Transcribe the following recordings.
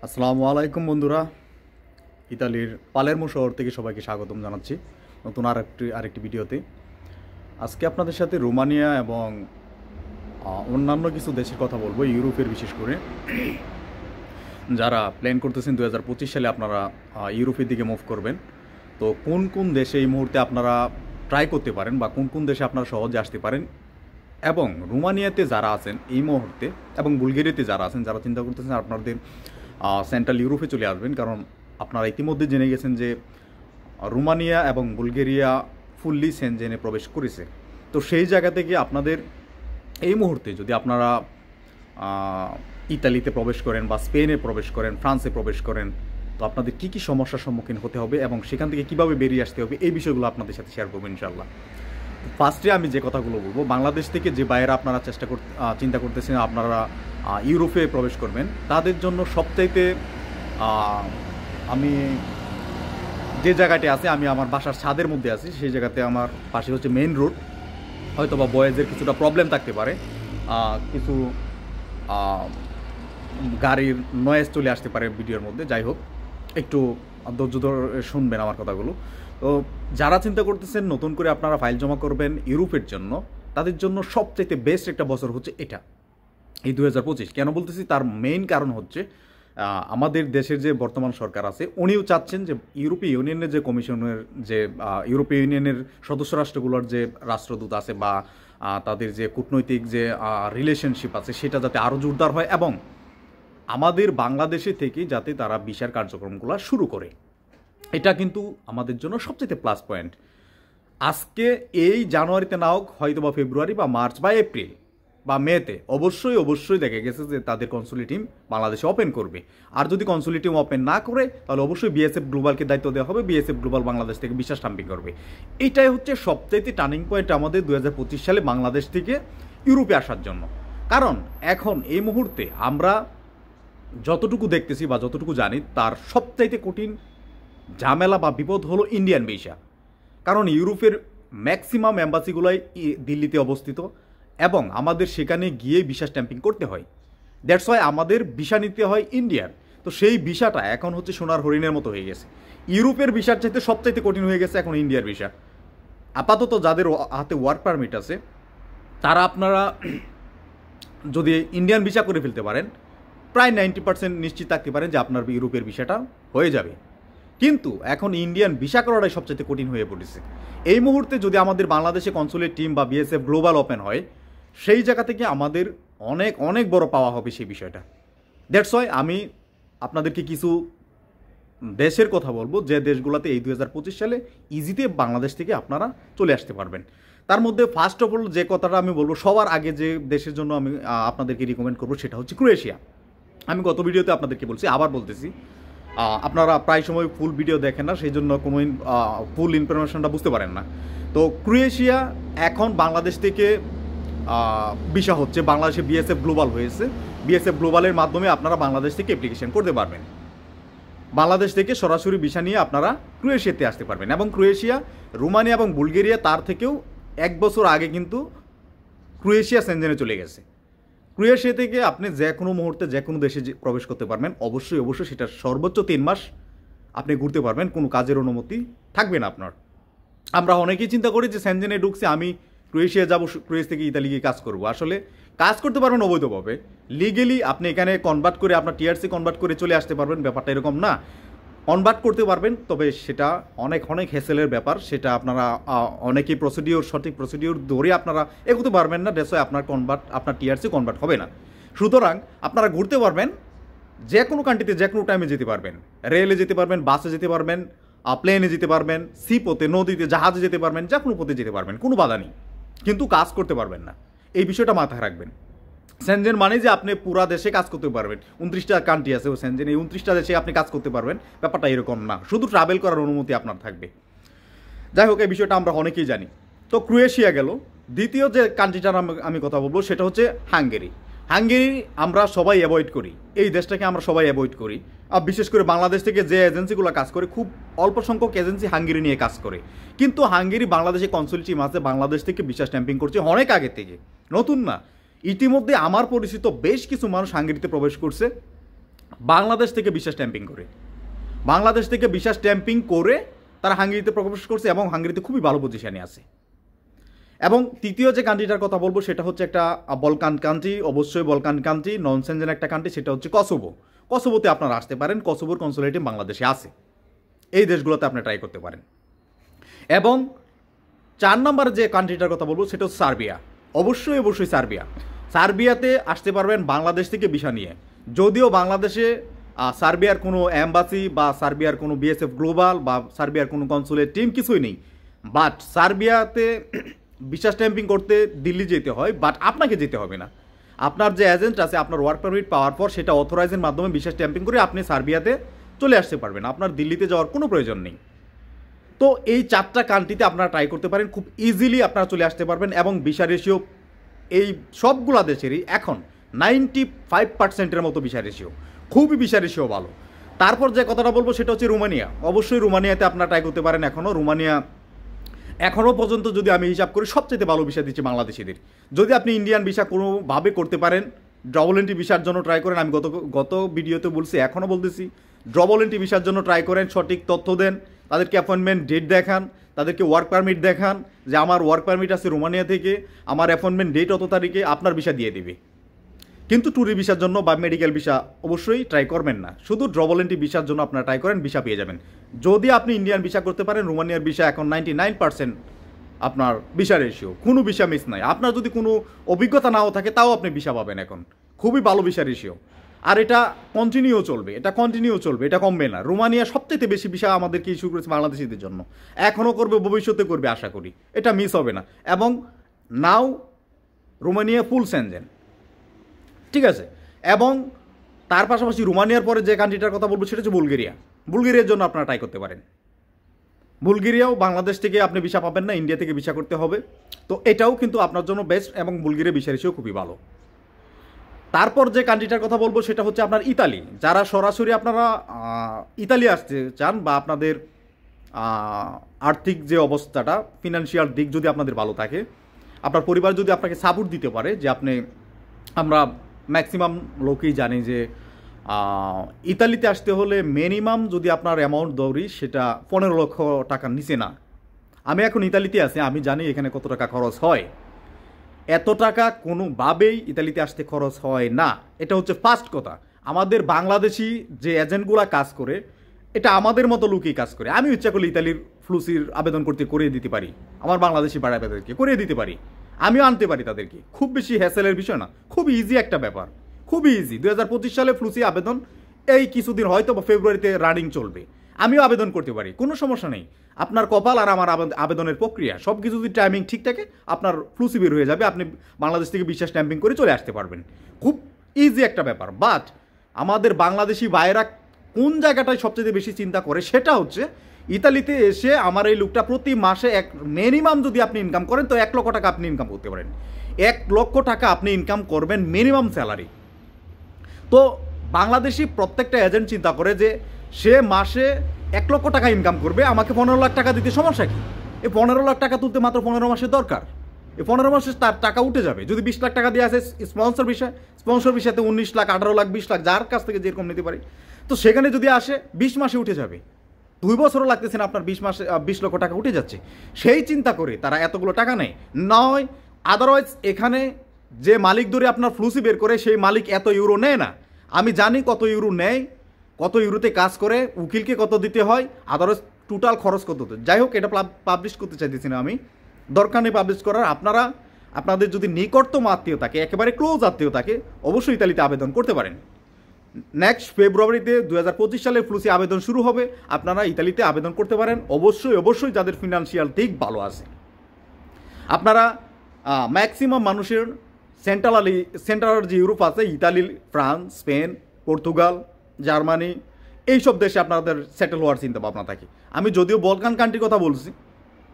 আসসালামু আলাইকুম বন্ধুরা। ইতালির পালেরমো শহর থেকে সবাইকে স্বাগতম জানাচ্ছি নতুন আরেকটি ভিডিওতে। আজকে আপনাদের সাথে রোমানিয়া এবং অন্যান্য কিছু দেশের কথা বলবো, ইউরোপের বিশেষ করে। যারা প্ল্যান করতেছেন 2025 সালে আপনারা ইউরোপের দিকে মুভ করবেন, তো কোন কোন দেশে এই মুহূর্তে আপনারা ট্রাই করতে পারেন বা কোন কোন দেশে আপনারা সহজে আসতে পারেন, এবং রোমানিয়াতে যারা আছেন এই মুহূর্তে এবং বুলগেরিয়াতে যারা আছেন, যারা চিন্তা করতেছেন আপনাদের সেন্ট্রাল ইউরোপে চলে আসবেন, কারণ আপনারা ইতিমধ্যে জেনে গেছেন যে রোমানিয়া এবং বুলগেরিয়া ফুললি সেনজেনে প্রবেশ করেছে। তো সেই জায়গা থেকে আপনাদের এই মুহূর্তে যদি আপনারা ইতালিতে প্রবেশ করেন বা স্পেনে প্রবেশ করেন, ফ্রান্সে প্রবেশ করেন, তো আপনাদের কী কী সমস্যার সম্মুখীন হতে হবে এবং সেখান থেকে কীভাবে বেরিয়ে আসতে হবে, এই বিষয়গুলো আপনাদের সাথে শেয়ার করবো ইনশাল্লাহ। ফার্স্টে আমি যে কথাগুলো বলবো, বাংলাদেশ থেকে যে বাইরে আপনারা চিন্তা করতেছেন আপনারা ইউরোপে প্রবেশ করবেন, তাদের জন্য সবচাইতে আমি যে জায়গাটি আছে, আমি আমার বাসার ছাদের মধ্যে আছি, সেই জায়গাতে আমার পাশে হচ্ছে মেইন রোড। হয়তো বা বয়েজের কিছুটা প্রবলেম থাকতে পারে, কিছু গাড়ির নয়েজ চলে আসতে পারে ভিডিওর মধ্যে। যাই হোক, একটু ধৈর্য ধরে শুনবেন আমার কথাগুলো। তো যারা চিন্তা করতেছেন নতুন করে আপনারা ফাইল জমা করবেন ইউরোপের জন্য, তাদের জন্য সবচাইতে বেস্ট একটা বছর হচ্ছে এটা, এই 2025। কেন বলতেছি, তার মেইন কারণ হচ্ছে আমাদের দেশের যে বর্তমান সরকার আছে, উনিও চাচ্ছেন যে ইউরোপীয় ইউনিয়নের যে কমিশনের যে ইউরোপীয় ইউনিয়নের সদস্য রাষ্ট্রগুলোর যে রাষ্ট্রদূত আছে বা তাদের যে কূটনৈতিক যে রিলেশনশিপ আছে, সেটা যাতে আরও জোরদার হয় এবং আমাদের বাংলাদেশে থেকে যাতে তারা ভিসার কার্যক্রমগুলো শুরু করে। এটা কিন্তু আমাদের জন্য সবচেয়ে প্লাস পয়েন্ট। আজকে এই জানুয়ারিতে না হোক, হয়তো বা ফেব্রুয়ারি বা মার্চ বা এপ্রিল বা মেতে অবশ্যই দেখা গেছে যে তাদের কনসুলেট টিম বাংলাদেশে ওপেন করবে। আর যদি কনসুলেট টিম ওপেন না করে, তাহলে অবশ্যই বিএসএফ গ্লোবালকে দায়িত্ব দেওয়া হবে, বিএসএফ গ্লোবাল বাংলাদেশ থেকে ভিসা স্টাম্পিং করবে। এটাই হচ্ছে সবচাইতে টার্নিং পয়েন্ট আমাদের 2025 সালে বাংলাদেশ থেকে ইউরোপে আসার জন্য। কারণ এখন এই মুহূর্তে আমরা যতটুকু দেখতেছি বা যতটুকু জানি, তার সবচাইতে কঠিন ঝামেলা বা বিপদ হলো ইন্ডিয়ান ভিসা। কারণ ইউরোপের ম্যাক্সিমাম এম্বাসিগুলাই দিল্লিতে অবস্থিত এবং আমাদের সেখানে গিয়ে ভিসা স্ট্যাম্পিং করতে হয়। দ্যাটস ওয়াই আমাদের ভিসা নিতে হয় ইন্ডিয়ার। তো সেই ভিসাটা এখন হচ্ছে সোনার হরিণের মতো হয়ে গেছে। ইউরোপের ভিসার চাইতে সবচাইতে কঠিন হয়ে গেছে এখন ইন্ডিয়ার ভিসা। আপাতত যাদের হাতে ওয়ার্ক পারমিট আছে, তারা আপনারা যদি ইন্ডিয়ান ভিসা করে ফেলতে পারেন, প্রায় 90% নিশ্চিত থাকতে পারেন যে আপনার ইউরোপের ভিসাটা হয়ে যাবে। কিন্তু এখন ইন্ডিয়ান ভিসা করাটাই সবচেয়ে কঠিন হয়ে পড়েছে। এই মুহূর্তে যদি আমাদের বাংলাদেশে কনসুলেট টিম বা বিএসএফ গ্লোবাল ওপেন হয়, সেই জায়গা থেকে আমাদের অনেক অনেক বড় পাওয়া হবে সেই বিষয়টা। দ্যাটস ওয়াই আমি আপনাদেরকে কিছু দেশের কথা বলবো, যে দেশগুলোতে এই 2025 সালে ইজিতে বাংলাদেশ থেকে আপনারা চলে আসতে পারবেন। তার মধ্যে ফার্স্ট অফ অল যে কথাটা আমি বলবো, সবার আগে যে দেশের জন্য আমি আপনাদেরকে রিকমেন্ড করবো, সেটা হচ্ছে ক্রোয়েশিয়া। আমি গত ভিডিওতে আপনাদেরকে বলছি, আবার বলতেছি, আপনারা প্রায় সময় ফুল ভিডিও দেখেন না, সেই জন্য কোনো ফুল ইনফরমেশনটা বুঝতে পারেন না। তো ক্রোয়েশিয়া এখন বাংলাদেশ থেকে ভিসা হচ্ছে, বাংলাদেশে বিএসএফ গ্লোবাল হয়েছে, বিএসএফ গ্লোবালের মাধ্যমে আপনারা বাংলাদেশ থেকে অ্যাপ্লিকেশন করতে পারবেন। বাংলাদেশ থেকে সরাসরি ভিসা নিয়ে আপনারা ক্রোয়েশিয়াতে আসতে পারবেন। এবং ক্রোয়েশিয়া, রোমানিয়া এবং বুলগেরিয়া তার থেকেও 1 বছর আগে কিন্তু ক্রোয়েশিয়া সেনজেনে চলে গেছে। ক্রোয়েশিয়া থেকে আপনি যে কোনো মুহূর্তে যে কোনো দেশে প্রবেশ করতে পারবেন। অবশ্যই সেটা সর্বোচ্চ 3 মাস আপনি ঘুরতে পারবেন, কোনো কাজের অনুমতি থাকবে না আপনার। আমরা অনেকেই চিন্তা করি যে সেনজেনে ঢুকছে, আমি ক্রোয়েশিয়া যাব, ক্রোয়েশিয়া থেকে ইতালি গিয়ে কাজ করব। আসলে কাজ করতে পারবেন অবৈধভাবে, লিগেলি আপনি এখানে কনভার্ট করে আপনার টিআরসি কনভার্ট করে চলে আসতে পারবেন। ব্যাপারটা এরকম না, কনভার্ট করতে পারবেন, তবে সেটা অনেক অনেক হ্যাসেলের ব্যাপার। সেটা আপনারা অনেকেই সঠিক প্রসিডিওর ধরে আপনারা এগোতে পারবেন না। দ্যাটস ওয়াই আপনার টিআরসি কনভার্ট হবে না। সুতরাং আপনারা ঘুরতে পারবেন, যে কোনো কান্ট্রিতে যে কোনো টাইমে যেতে পারবেন। রেলে যেতে পারবেন, বাসে যেতে পারবেন, প্লেনে যেতে পারবেন, সি পথে, নদীতে, জাহাজে যেতে পারবেন, যে কোনো পথে যেতে পারবেন, কোনো বাধা নেই। কিন্তু কাজ করতে পারবেন না, এই বিষয়টা মাথায় রাখবেন। সেনজেন মানে যে আপনি পুরা দেশে কাজ করতে পারবেন। 29টা কান্ট্রি আছে ও সেনজেন, এই 29টা দেশে আপনি কাজ করতে পারবেন, ব্যাপারটা এরকম না। শুধু ট্রাভেল করার অনুমতি আপনার থাকবে। যাই হোক, এই বিষয়টা আমরা অনেকেই জানি। তো ক্রোয়েশিয়া গেল। দ্বিতীয় যে কান্ট্রিটার আমি কথা বলবো, সেটা হচ্ছে হাঙ্গেরি। হাঙ্গেরি আমরা সবাই অ্যাভয়েড করি, এই দেশটাকে আমরা সবাই অ্যাভয়েড করি। আর বিশেষ করে বাংলাদেশ থেকে যে এজেন্সিগুলো কাজ করে, খুব অল্প সংখ্যক এজেন্সি হাঙ্গেরি নিয়ে কাজ করে। কিন্তু হাঙ্গেরি বাংলাদেশে কনসুলেট টিম আছে, বাংলাদেশ থেকে ভিসা স্ট্যাম্পিং করছে অনেক আগে থেকে, নতুন না। ইতিমধ্যে আমার পরিচিত বেশ কিছু মানুষ হাঙ্গেরিতে প্রবেশ করছে, বাংলাদেশ থেকে ভিসা স্ট্যাম্পিং করে, বাংলাদেশ থেকে ভিসা স্ট্যাম্পিং করে তারা হাঙ্গেরিতে প্রবেশ করছে এবং হাঙ্গেরিতে খুবই ভালো পজিশনে আছে। এবং তৃতীয় যে কান্ট্রিটার কথা বলবো সেটা হচ্ছে একটা বলকান কান্ট্রি, অবশ্যই বলকান কান্ট্রি, নন সেনজেন একটা কান্ট্রি, সেটা হচ্ছে কসোভো। কসোভোতে আপনারা আসতে পারেন, কসোভোর কনসুলেটে বাংলাদেশে আছে, এই দেশগুলোতে আপনি ট্রাই করতে পারেন। এবং 4 নম্বর যে কান্ট্রিটার কথা বলবো সেটা হচ্ছে সার্বিয়া। অবশ্যই অবশ্যই সার্বিয়া, সার্বিয়াতে আসতে পারবেন বাংলাদেশ থেকে ভিসা নিয়ে। যদিও বাংলাদেশে সার্বিয়ার কোনো অ্যাম্বাসি বা সার্বিয়ার কোনো বিএসএফ গ্লোবাল বা সার্বিয়ার কোনো কনসুলেট টিম কিছুই নেই, বাট সার্বিয়াতে ভিসা স্ট্যাম্পিং করতে দিল্লি যেতে হয়, বাট আপনাকে যেতে হবে না। আপনার যে এজেন্ট আছে, আপনার ওয়ার্ক পারমিট পাওয়ার পর সেটা অথরাইজের মাধ্যমে ভিসা স্ট্যাম্পিং করে আপনি সার্বিয়াতে চলে আসতে পারবেন, আপনার দিল্লিতে যাওয়ার কোনো প্রয়োজন নেই। তো এই 4টা কান্ট্রিতে আপনারা ট্রাই করতে পারেন, খুব ইজিলি আপনারা চলে আসতে পারবেন। এবং ভিসা রেশিও এই সবগুলা দেশেরই এখন 95%-এর মতো ভিসা রেশিও, খুবই ভিসা রেশিও ভালো। তারপর যে কথাটা বলবো সেটা হচ্ছে রোমানিয়া। অবশ্যই রোমানিয়াতে আপনারা ট্রাই করতে পারেন। রোমানিয়া এখনও পর্যন্ত যদি আমি হিসাব করি সবচেয়ে ভালো ভিসা দিচ্ছে বাংলাদেশিদের। যদি আপনি ইন্ডিয়ান ভিসা কোনোভাবে করতে পারেন, ডবল এন্ট্রি ভিসার জন্য ট্রাই করেন। আমি গত ভিডিওতে বলছি, এখনও বলতেছি, ডবল এন্ট্রি ভিসার জন্য ট্রাই করেন, সঠিক তথ্য দেন, তাদেরকে অ্যাপয়েন্টমেন্ট ডেট দেখান, তাদেরকে ওয়ার্ক পারমিট দেখান যে আমার ওয়ার্ক পারমিট আছে রোমানিয়া থেকে, আমার অ্যাপয়েন্টমেন্ট ডেট অত তারিখে, আপনার ভিসা দিয়ে দেবে। কিন্তু ট্যুরি ভিসার জন্য বা মেডিকেল ভিসা অবশ্যই ট্রাই করবেন না, শুধু ডবল এন্ট্রি ভিসার জন্য আপনারা ট্রাই করেন, ভিসা পেয়ে যাবেন। যদি আপনি ইন্ডিয়ান ভিসা করতে পারেন, রোমানিয়ার ভিসা এখন 99% আপনার ভিসা রেশিও, কোনো ভিসা মিস নাই। আপনার যদি কোনো অভিজ্ঞতা নাও থাকে তাও আপনি ভিসা পাবেন এখন, খুবই ভালো ভিসা রেশিও। আর এটা কন্টিনিউ চলবে, এটা কমবে না। রোমানিয়া সবচেয়ে বেশি ভিসা আমাদেরকে ইস্যু করেছে বাংলাদেশিদের জন্য, এখনও করবে, ভবিষ্যতে করবে আশা করি, এটা মিস হবে না। এবং নাও রোমানিয়া ফুল সেনজেন, ঠিক আছে। এবং তার পাশাপাশি রোমানিয়ার পরে যে কান্ট্রিটার কথা বলবো সেটা হচ্ছে বুলগেরিয়া। বুলগেরিয়ার জন্য আপনারা ট্রাই করতে পারেন। বুলগেরিয়াও বাংলাদেশ থেকে আপনি ভিসা পাবেন না, ইন্ডিয়া থেকে ভিসা করতে হবে। তো এটাও কিন্তু আপনার জন্য বেস্ট, এবং বুলগেরিয়া ভিসা রেশিও খুবই ভালো। তারপর যে কান্ট্রিটার কথা বলবো সেটা হচ্ছে আপনার ইতালি। যারা সরাসরি আপনারা ইতালি আসতে চান বা আপনাদের আর্থিক যে অবস্থাটা, ফিনান্সিয়াল দিক যদি আপনাদের ভালো থাকে, আপনার পরিবার যদি আপনাকে সাপোর্ট দিতে পারে, যে আপনি, আমরা ম্যাক্সিমাম লোকই জানি যে ইতালিতে আসতে হলে মিনিমাম যদি আপনার অ্যামাউন্ট ধরি সেটা 15 লক্ষ টাকার নিচে না। আমি এখন ইতালিতে আছি, আমি জানি এখানে কত টাকা খরচ হয়। এত টাকা কোনোভাবেই ইতালিতে আসতে খরচ হয় না, এটা হচ্ছে ফার্স্ট কথা। আমাদের বাংলাদেশি যে এজেন্টগুলো কাজ করে, এটা আমাদের মতো লোকই কাজ করে। আমি ইচ্ছা করলে ইতালির ফ্লুসির আবেদন করিয়ে দিতে পারি, আমার বাংলাদেশি পাড়াবাদেরকে করিয়ে দিতে পারি, আমিও আনতে পারি তাদেরকে। খুব বেশি হ্যাসেলের বিষয় না, খুব ইজি একটা ব্যাপার, খুবই ইজি। 2025 সালে ফ্লুসি আবেদন এই কিছুদিন হয়তো বা ফেব্রুয়ারিতে রানিং চলবে, আমিও আবেদন করতে পারি, কোনো সমস্যা নেই। আপনার কপাল আর আমার আবেদনের প্রক্রিয়া সব কিছু যদি টাইমিং ঠিক থাকে, আপনার ফ্লুসি বের হয়ে যাবে, আপনি বাংলাদেশ থেকে ভিসা স্ট্যাম্পিং করে চলে আসতে পারবেন। খুব ইজি একটা ব্যাপার। বাট আমাদের বাংলাদেশি ভাইয়েরা কোন জায়গাটায় সবচেয়ে বেশি চিন্তা করে সেটা হচ্ছে, ইতালিতে এসে আমার এই লোকটা প্রতি মাসে মিনিমাম যদি আপনি ইনকাম করেন তো 1 লক্ষ টাকা আপনি ইনকাম করতে পারেন। 1 লক্ষ টাকা আপনি ইনকাম করবেন মিনিমাম স্যালারি। তো বাংলাদেশি প্রত্যেকটা এজেন্ট চিন্তা করে যে সে মাসে 1 লক্ষ টাকা ইনকাম করবে, আমাকে 15 লাখ টাকা দিতে সমস্যা কি? এই 15 লাখ টাকা তুলতে মাত্র 15 মাসের দরকার। এই 15 মাসে তার টাকা উঠে যাবে। যদি 20 লাখ টাকা দিয়ে আসে স্পন্সর বিষয়তে 19 লাখ, 18 লাখ, 20 লাখ, যার কাছ থেকে যেরকম নিতে পারি, তো সেখানে যদি আসে 20 মাসে উঠে যাবে। 2 বছরও লাগতেছে না, আপনার 20 লক্ষ টাকা উঠে যাচ্ছে। সেই চিন্তা করে তারা এতগুলো টাকা নেয় নয়। আদারওয়াইজ এখানে যে মালিক ধরে আপনার ফ্লুসি বের করে, সেই মালিক এত ইউরো নেয় না। আমি জানি কত ইউরো নেয়, কত ইউরোতে কাজ করে, উকিলকে কত দিতে হয়, আদারওয়াইজ টোটাল খরচ কত। যাই হোক, এটা পাবলিশ করতে চাইতেছি না আমি, দরকার নেই পাবলিশ করার। আপনাদের যদি নিকটতম আত্মীয় থাকে, একেবারে ক্লোজ আত্মীয় থাকে, অবশ্যই ইতালিতে আবেদন করতে পারেন। নেক্সট ফেব্রুয়ারিতে 2025 সালে ফ্লুসি আবেদন শুরু হবে, আপনারা ইতালিতে আবেদন করতে পারেন। অবশ্যই যাদের ফিনান্সিয়াল দিক ভালো আছে। আপনারা ম্যাক্সিমাম মানুষের সেন্ট্রাল যে ইউরোপ আছে, Italy, France, Spain, Portugal, Germany, এইসব দেশে আপনাদের সেটেল হওয়ার চিন্তা ভাবনা থাকে। আমি যদিও বলকান কান্ট্রির কথা বলছি,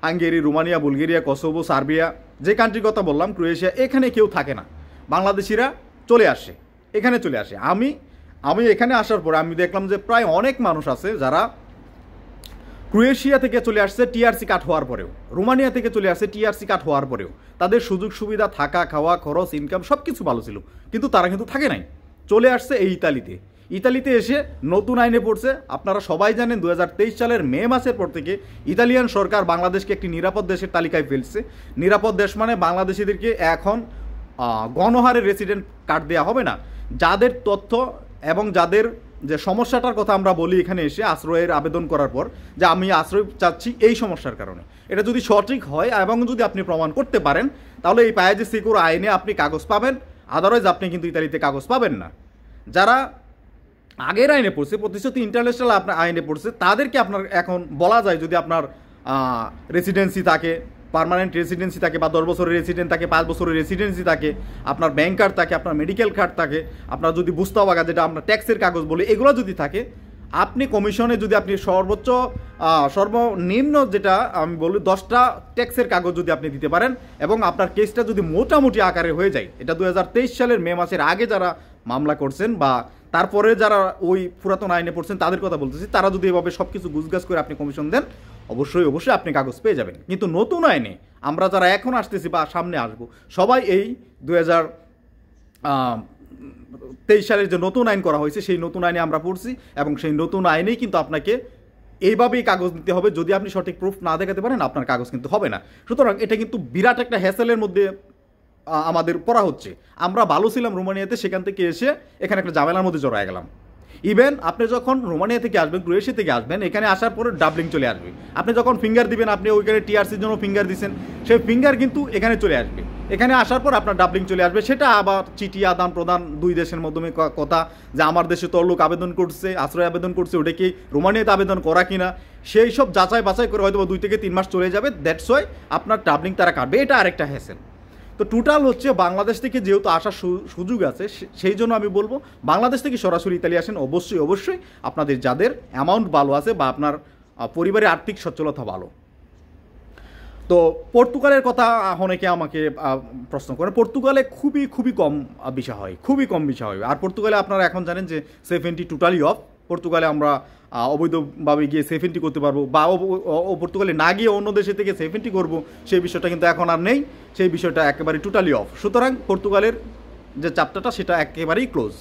Hungary, Romania, Bulgaria, Kosovo, Serbia, যে কান্ট্রির কথা বললাম, ক্রোয়েশিয়া, এখানে কেউ থাকে না, বাংলাদেশিরা চলে আসে, এখানে চলে আসে। আমি এখানে আসার পরে আমি দেখলাম যে প্রায় অনেক মানুষ আছে যারা ক্রোয়েশিয়া থেকে চলে আসছে টিআরসি কাট হওয়ার পরেও, রোমানিয়া থেকে চলে আসছে টিআরসি কাট হওয়ার পরেও। তাদের সুযোগ সুবিধা, থাকা, খাওয়া, খরচ, ইনকাম সব কিছু ভালো ছিল, কিন্তু তারা কিন্তু থাকে নাই, চলে আসছে এই ইতালিতে। ইতালিতে এসে নতুন আইনে পড়ছে। আপনারা সবাই জানেন 2023 সালের মে মাসের পর থেকে ইতালিয়ান সরকার বাংলাদেশকে একটি নিরাপদ দেশের তালিকায় ফেলছে। নিরাপদ দেশ মানে বাংলাদেশিদেরকে এখন গণহারে রেসিডেন্ট কার্ড দেওয়া হবে না। যাদের তথ্য এবং যাদের যে সমস্যাটার কথা আমরা বলি এখানে এসে আশ্রয়ের আবেদন করার পর, যে আমি আশ্রয় চাচ্ছি এই সমস্যার কারণে, এটা যদি সঠিক হয় এবং যদি আপনি প্রমাণ করতে পারেন, তাহলে এই পায়াজি সিকিউর আইনে আপনি কাগজ পাবেন। আদারওয়াইজ আপনি কিন্তু ইতালিতে কাগজ পাবেন না। যারা আগের আইনে পড়ছে, প্রতিশ্রুতি ইন্টারন্যাশনাল আপনার আইনে পড়ছে, তাদেরকে আপনার এখন বলা যায় যদি আপনার রেসিডেন্সি থাকে, পার্মানেন্ট রেসিডেন্সি থাকে, বা 10 বছরের রেসিডেন্ট থাকে, 5 বছরের রেসিডেন্সি থাকে, আপনার ব্যাংক কার্ড থাকে, আপনার মেডিকেল কার্ড থাকে, আপনার যদি বুস্তাবাগা যেটা আমরা ট্যাক্সের কাগজ বলি, এগুলো যদি থাকে, আপনি কমিশনে যদি আপনি সর্বনিম্ন যেটা আমি বলি 10টা ট্যাক্সের কাগজ যদি আপনি দিতে পারেন এবং আপনার কেসটা যদি মোটামুটি আকারে হয়ে যায়, এটা 2023 সালের মে মাসের আগে যারা মামলা করছেন বা তারপরে যারা ওই পুরাতন আইনে পড়ছেন তাদের কথা বলতেছি, তারা যদি এভাবে সব কিছু গুছগাছ করে আপনি কমিশন দেন, অবশ্যই আপনি কাগজ পেয়ে যাবেন। কিন্তু নতুন আইনে আমরা যারা এখন আসতেছি বা সামনে আসবো, সবাই এই 2023 সালের যে নতুন আইন করা হয়েছে সেই নতুন আইনে আমরা পড়ছি এবং সেই নতুন আইনেই কিন্তু আপনাকে এইভাবেই কাগজ নিতে হবে। যদি আপনি সঠিক প্রুফ না দেখাতে পারেন, আপনার কাগজ কিন্তু হবে না। সুতরাং এটা কিন্তু বিরাট একটা হ্যাসেলের মধ্যে আমাদের পড়া হচ্ছে। আমরা ভালো ছিলাম রোমানিয়াতে, সেখান থেকে এসে এখানে একটা ঝামেলার মধ্যে জড়ায় গেলাম। ইভেন আপনি যখন রোমানিয়া থেকে আসবেন, ক্রোয়েশিয়া থেকে আসবেন, এখানে আসার পরে ডাবলিং চলে আসবে। আপনি যখন ফিঙ্গার দিবেন, আপনি ওইখানে টিআরসির জন্য ফিঙ্গার দিচ্ছেন, সেই ফিঙ্গার কিন্তু এখানে চলে আসবে। এখানে আসার পর আপনার ডাবলিং চলে আসবে। সেটা আবার চিঠি আদান প্রদান দুই দেশের মাধ্যমে কথা, যে আমার দেশে তো লোক আবেদন করছে, আশ্রয় আবেদন করছে, ওটা কি রোমানিয়াতে আবেদন করা কিনা, সেই সব যাচাই বাছাই করে হয়তো 2 থেকে 3 মাস চলে যাবে। দ্যাটস ওয়াই আপনার ডাবলিং তারা কাটবে। এটা আরেকটা হ্যাসেল। তো টোটাল হচ্ছে বাংলাদেশ থেকে যেহেতু আসার সুযোগ আছে, সেই জন্য আমি বলবো বাংলাদেশ থেকে সরাসরি ইতালি আসেন। অবশ্যই আপনাদের যাদের অ্যামাউন্ট ভালো আছে বা আপনার পরিবারের আর্থিক সচ্ছলতা ভালো। তো পর্তুগালের কথা অনেকে আমাকে প্রশ্ন করে। পর্তুগালে খুবই কম ভিসা হয়, খুবই কম ভিসা হয়। আর পর্তুগালে আপনারা এখন জানেন যে 70 টোটালি অফ। পর্তুগালে আমরা অবৈধভাবে গিয়ে 70 করতে পারবো, বা পর্তুগালে না গিয়ে অন্য দেশে থেকে 70 করবো, সেই বিষয়টা কিন্তু এখন আর নেই। সেই বিষয়টা একেবারেই টোটালি অফ। সুতরাং পর্তুগালের যে চ্যাপ্টারটা সেটা একেবারেই ক্লোজ।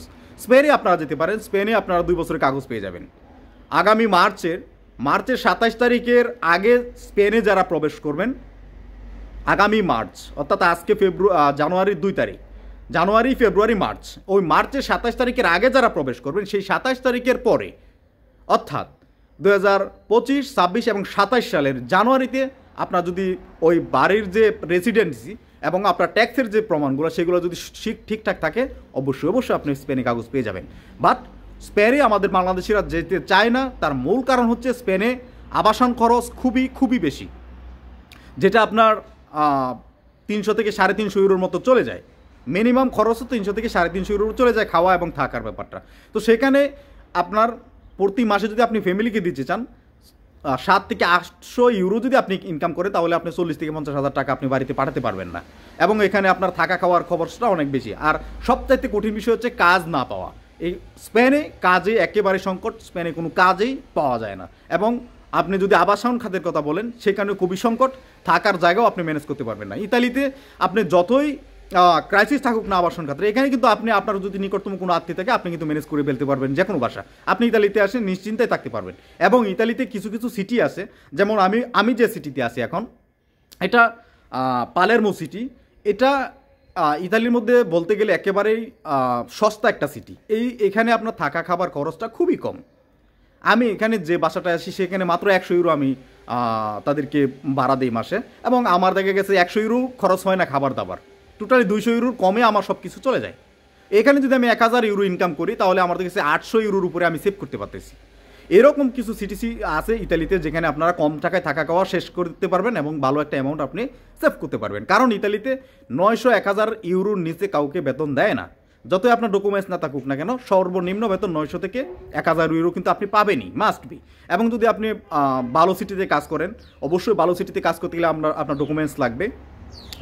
স্পেনে আপনারা যেতে পারেন। স্পেনে আপনারা 2 বছরের কাগজ পেয়ে যাবেন। আগামী মার্চের 27 তারিখের আগে স্পেনে যারা প্রবেশ করবেন, আগামী মার্চ অর্থাৎ আজকে জানুয়ারির 2 তারিখ, জানুয়ারি, ফেব্রুয়ারি, মার্চ, ওই মার্চের 27 তারিখের আগে যারা প্রবেশ করবেন, সেই 27 তারিখের পরে অর্থাৎ 2025, 26 এবং 27 সালের জানুয়ারিতে আপনার যদি ওই বাড়ির যে রেসিডেন্সি এবং আপনার ট্যাক্সের যে প্রমাণগুলো সেগুলো যদি ঠিকঠাক থাকে, অবশ্যই আপনি স্পেনে কাগজ পেয়ে যাবেন। বাট স্পেনে আমাদের বাংলাদেশিরা যেতে চায় না, তার মূল কারণ হচ্ছে স্পেনে আবাসন খরচ খুবই বেশি, যেটা আপনার 300 থেকে 350 ইউরোর মতো চলে যায়। মিনিমাম খরচও 300 থেকে 350 ইউরো চলে যায়, খাওয়া এবং থাকার ব্যাপারটা। তো সেখানে আপনার প্রতি মাসে যদি আপনি ফ্যামিলিকে দিতে চান 7 থেকে 800 ইউরো যদি আপনি ইনকাম করে, তাহলে আপনি 40 থেকে 50 হাজার টাকা আপনি বাড়িতে পাঠাতে পারবেন না। এবং এখানে আপনার থাকা খাওয়ার খরচটা অনেক বেশি। আর সবচাইতে কঠিন বিষয় হচ্ছে কাজ না পাওয়া। এই স্পেনে কাজে একেবারে সংকট, স্পেনে কোনো কাজেই পাওয়া যায় না। এবং আপনি যদি আবাসন খাতের কথা বলেন, সেখানে খুবই সংকট, থাকার জায়গাও আপনি ম্যানেজ করতে পারবেন না। ইতালিতে আপনি যতই ক্রাইসিস থাকুক না আবাসন খাতে, এখানে কিন্তু আপনি আপনার যদি নিকটতম কোনো আত্মীয় থাকে, আপনি কিন্তু ম্যানেজ করে ফেলতে পারবেন যে কোনো বাসা। আপনি ইতালিতে আসে নিশ্চিন্তায় থাকতে পারবেন। এবং ইতালিতে কিছু সিটি আছে, যেমন আমি যে সিটিতে আছি এখন, এটা পালেরমো সিটি। এটা ইতালির মধ্যে বলতে গেলে একেবারেই সস্তা একটা সিটি। এখানে আপনার থাকা খাবার খরচটা খুবই কম। আমি এখানে যে বাসাটায় আসি সেখানে মাত্র 100 ইউরো আমি তাদেরকে ভাড়া দিই মাসে, এবং আমার দেখা গেছে 100 ইউরো খরচ হয় না খাবার দাবার। টোটালি 200 ইউরোর কমে আমার সব কিছু চলে যায়। এখানে যদি আমি 1000 ইউরো ইনকাম করি, তাহলে আমার কাছে 800 ইউরোর উপরে আমি সেভ করতে পারতেছি। এরকম কিছু সিটিসি আছে ইতালিতে, যেখানে আপনারা কম টাকায় থাকা খাওয়া শেষ করতে পারবেন এবং ভালো একটা অ্যামাউন্ট আপনি সেভ করতে পারবেন। কারণ ইতালিতে 900-1000 ইউরোর নিচে কাউকে বেতন দেয় না। যতই আপনার ডকুমেন্টস না থাকুক না কেন, সর্বনিম্ন বেতন 900 থেকে 1000 ইউরো কিন্তু আপনি পাবেনই, মাস্ট বি। এবং যদি আপনি ভালো সিটিতে কাজ করেন, অবশ্যই ভালো সিটিতে কাজ করতে গেলে আপনার ডকুমেন্টস লাগবে।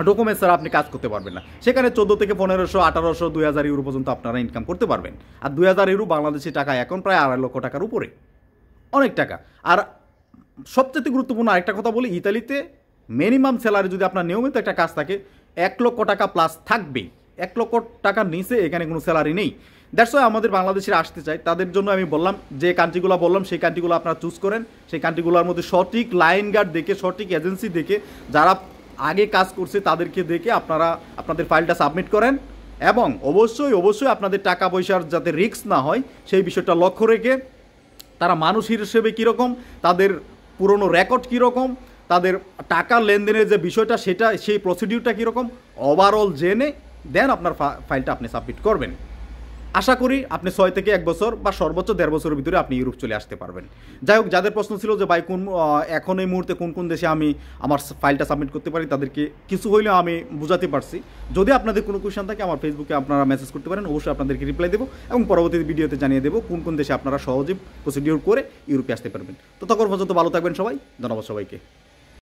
ডকুমেন্টস ছাড়া আপনি কাজ করতে পারবেন না। সেখানে 14 থেকে 1500, 1800, 2000 ইউরো পর্যন্ত আপনারা ইনকাম করতে পারবেন। আর 2000 ইউরো বাংলাদেশি টাকা এখন প্রায় 2.5 লক্ষ টাকার উপরে, অনেক টাকা। আর সবচেয়ে গুরুত্বপূর্ণ আরেকটা কথা বলি, ইতালিতে মিনিমাম স্যালারি যদি আপনার নিয়মিত একটা কাজ থাকে, 1 লক্ষ টাকা প্লাস থাকবেই। 1 লক্ষ টাকার নিচে এখানে কোনো স্যালারি নেই। দ্যাটস ওয়াই আমাদের বাংলাদেশিরা আসতে চায়। তাদের জন্য আমি বললাম যে কান্ট্রিগুলো বললাম সেই কান্ট্রিগুলো আপনারা চুজ করেন। সেই কান্ট্রিগুলোর মধ্যে সঠিক লাইন গার্ড দেখে, সঠিক এজেন্সি দেখে, যারা আগে কাজ করছে তাদেরকে দেখে আপনারা আপনাদের ফাইলটা সাবমিট করেন। এবং অবশ্যই অবশ্যই আপনাদের টাকা পয়সার যাতে রিস্ক না হয় সেই বিষয়টা লক্ষ্য রেখে, তারা মানুষ হিসেবে কীরকম, তাদের পুরনো রেকর্ড কীরকম, তাদের টাকা লেনদেনের যে বিষয়টা সেটা, সেই প্রসিডিউরটা কীরকম ওভারঅল জেনে দেন আপনার ফাইলটা আপনি সাবমিট করবেন। আশা করি আপনি 6 থেকে 1 বছর বা সর্বোচ্চ 1.5 বছরের ভিতরে আপনি ইউরোপ চলে আসতে পারবেন। যাই হোক, যাদের প্রশ্ন ছিল যে ভাই এখন এই মুহূর্তে কোন কোন দেশে আমি আমার ফাইলটা সাবমিট করতে পারি, তাদেরকে কিছু হইলেও আমি বুঝাতে পারছি। যদি আপনাদের কোনো কোয়েশ্চেন থাকে আমার ফেসবুকে আপনারা মেসেজ করতে পারেন, অবশ্যই আপনাদেরকে রিপ্লাই দেবো এবং পরবর্তী ভিডিওতে জানিয়ে দেবো কোন কোন দেশে আপনারা সহজে প্রসিডিউর করে ইউরোপে আসতে পারবেন। তো তখন পর্যন্ত ভালো থাকবেন সবাই, ধন্যবাদ সবাইকে।